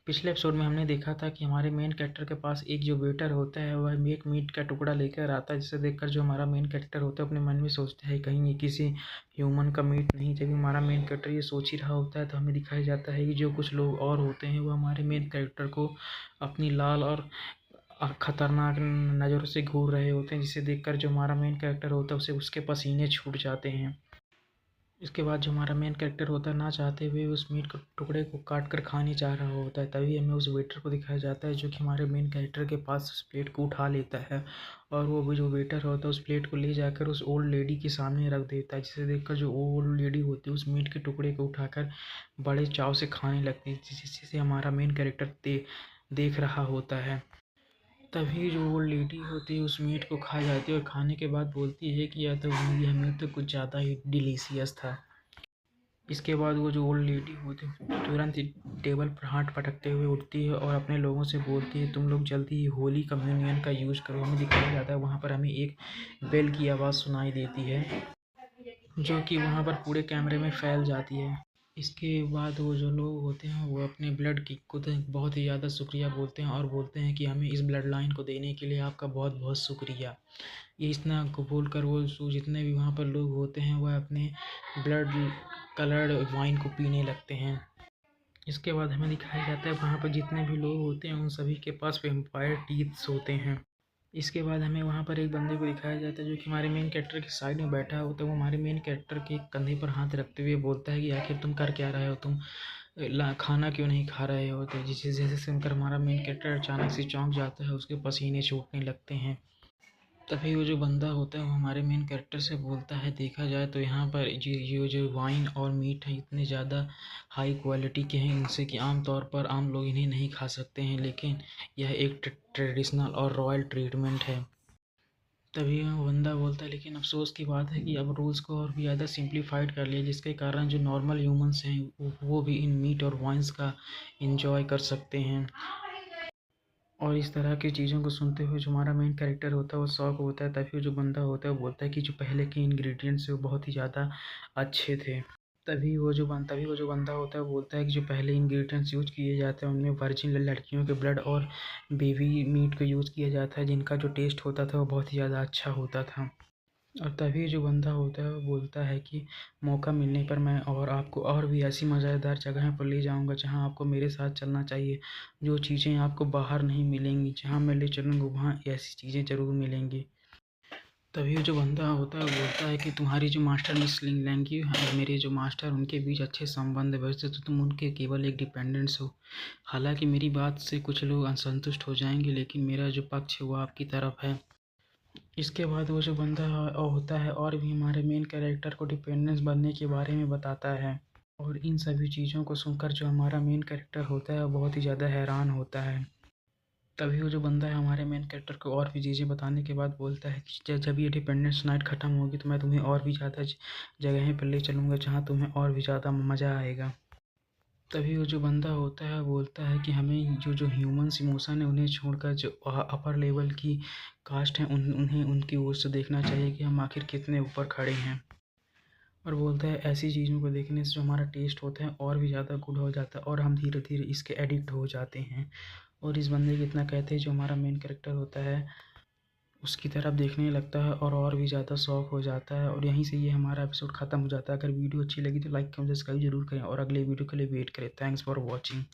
पिछले एपिसोड में हमने देखा था कि हमारे मेन कैरेक्टर के पास एक जो वेटर होता है वह एक मीट का टुकड़ा लेकर आता है, जिसे देखकर जो हमारा मेन कैरेक्टर होता है अपने मन में सोचता है कहीं ये किसी ह्यूमन का मीट नहीं। जब हमारा मेन कैरेक्टर ये सोच ही रहा होता है तो हमें दिखाया जाता है कि जो कुछ लोग और होते हैं वो हमारे मेन कैरेक्टर को अपनी लाल और खतरनाक नज़रों से घूर रहे होते हैं, जिसे देखकर जो हमारा मेन कैरेक्टर होता है उसे उसके पसीने छूट जाते हैं। इसके बाद जो हमारा मेन कैरेक्टर होता है ना चाहते हुए उस मीट के टुकड़े को काट कर खाने चाह रहा होता है, तभी हमें उस वेटर को दिखाया जाता है जो कि हमारे मेन कैरेक्टर के पास उस प्लेट को उठा लेता है। और वो भी जो वेटर होता है उस प्लेट को ले जाकर उस ओल्ड लेडी के सामने रख देता है, जिसे देखकर जो ओल्ड लेडी होती है उस मीट के टुकड़े को उठाकर बड़े चाव से खाने लगती है, जिसे हमारा मेन कैरेक्टर देख रहा होता है। तभी जो वो लेडी होती है उस मीट को खा जाती है और खाने के बाद बोलती है कि यह मीट तो कुछ ज़्यादा ही डिलीशियस था। इसके बाद वो जो ओल्ड लेडी होती है तुरंत ही टेबल पर हाथ पटकते हुए उठती है और अपने लोगों से बोलती है तुम लोग जल्दी ही होली कम्युनियन का यूज़ करो। हमें दिखाया जाता है वहाँ पर हमें एक बेल की आवाज़ सुनाई देती है जो कि वहाँ पर पूरे कैमरे में फैल जाती है। इसके बाद वो जो लोग होते हैं वो अपने ब्लड की को बहुत ही ज़्यादा शुक्रिया बोलते हैं और बोलते हैं कि हमें इस ब्लड लाइन को देने के लिए आपका बहुत बहुत शुक्रिया। ये इतना को बोल कर वो जितने भी वहाँ पर लोग होते हैं वह अपने ब्लड कलर्ड वाइन को पीने लगते हैं। इसके बाद हमें दिखाया जाता है वहाँ पर जितने भी लोग होते हैं उन सभी के पास वेम्पायर टीथ्स होते हैं। इसके बाद हमें वहाँ पर एक बंदे को दिखाया जाता है जो कि हमारे मेन कैरेक्टर के साइड में बैठा होता है। वो हमारे मेन कैरेक्टर के कंधे पर हाथ रखते हुए बोलता है कि आखिर तुम कर क्या रहे हो, तुम खाना क्यों नहीं खा रहे हो। तो जिसे जैसे सुनकर हमारा मेन कैरेक्टर अचानक से चौंक जाता है, उसके पसीने छूटने लगते हैं। तभी वो जो बंदा होता है वो हमारे मेन कैरेक्टर से बोलता है देखा जाए तो यहाँ पर ये जो वाइन और मीट है इतने ज़्यादा हाई क्वालिटी के हैं इनसे कि आम तौर पर आम लोग इन्हें नहीं खा सकते हैं, लेकिन यह एक ट्रेडिशनल और रॉयल ट्रीटमेंट है। तभी वो बंदा बोलता है लेकिन अफ़सोस की बात है कि अब रूल्स को और भी ज़्यादा सिंप्लीफाइड कर लिया, जिसके कारण जो नॉर्मल ह्यूमंस हैं वो भी इन मीट और वाइन्स का इंजॉय कर सकते हैं। और इस तरह की चीज़ों को सुनते हुए जो हमारा मेन कैरेक्टर होता है वो शॉक होता है। तभी वो जो बंदा होता है वो बोलता है कि जो पहले के इंग्रेडिएंट्स है वो बहुत ही ज़्यादा अच्छे थे। तभी वो जो बंदा होता है वो बोलता है कि जो पहले इंग्रेडिएंट्स यूज़ किए जाते हैं उनमें वर्जिन लड़कियों के ब्लड और बेबी मीट को यूज़ किया जाता है, जिनका जो टेस्ट होता था वो बहुत ही ज़्यादा अच्छा होता था। और तभी जो बंदा होता है वो बोलता है कि मौका मिलने पर मैं और आपको और भी ऐसी मज़ेदार जगह पर ले जाऊंगा जहां आपको मेरे साथ चलना चाहिए। जो चीज़ें आपको बाहर नहीं मिलेंगी, जहां मैं ले चलूँगा वहां ऐसी चीज़ें ज़रूर मिलेंगी। तभी जो बंदा होता है वो बोलता है कि तुम्हारी जो मास्टर मिस लैंगी और मेरे जो मास्टर उनके बीच अच्छे संबंध है, वैसे तो तुम उनके केवल एक डिपेंडेंट्स हो। हालांकि मेरी बात से कुछ लोग असंतुष्ट हो जाएंगे, लेकिन मेरा जो पक्ष है वो आपकी तरफ है। इसके बाद वो जो बंदा होता है और भी हमारे मेन कैरेक्टर को डिपेंडेंस बनने के बारे में बताता है। और इन सभी चीज़ों को सुनकर जो हमारा मेन कैरेक्टर होता है वो बहुत ही ज़्यादा हैरान होता है। तभी वो जो बंदा है हमारे मेन कैरेक्टर को और भी चीज़ें बताने के बाद बोलता है कि जब ये डिपेंडेंस नाइट ख़त्म होगी तो मैं तुम्हें और भी ज़्यादा जगहें पर ले चलूँगा जहाँ तुम्हें और भी ज़्यादा मज़ा आएगा। तभी वो जो बंदा होता है बोलता है कि हमें जो जो ह्यूमन्स इमोशन है उन्हें छोड़कर जो अपर लेवल की कास्ट है उन्हें उनकी ओर से देखना चाहिए कि हम आखिर कितने ऊपर खड़े हैं। और बोलता है ऐसी चीज़ों को देखने से जो हमारा टेस्ट होता है और भी ज़्यादा गुड हो जाता है और हम धीरे धीरे इसके एडिक्ट हो जाते हैं। और इस बंदे की इतना कहते हैं जो हमारा मेन कैरेक्टर होता है उसकी तरफ देखने लगता है और भी ज़्यादा शौक हो जाता है। और यहीं से ये हमारा एपिसोड ख़त्म हो जाता है। अगर वीडियो अच्छी लगी तो लाइक कमेंट सब्सक्राइब जरूर करें और अगले वीडियो के लिए वेट करें। Thanks for watching.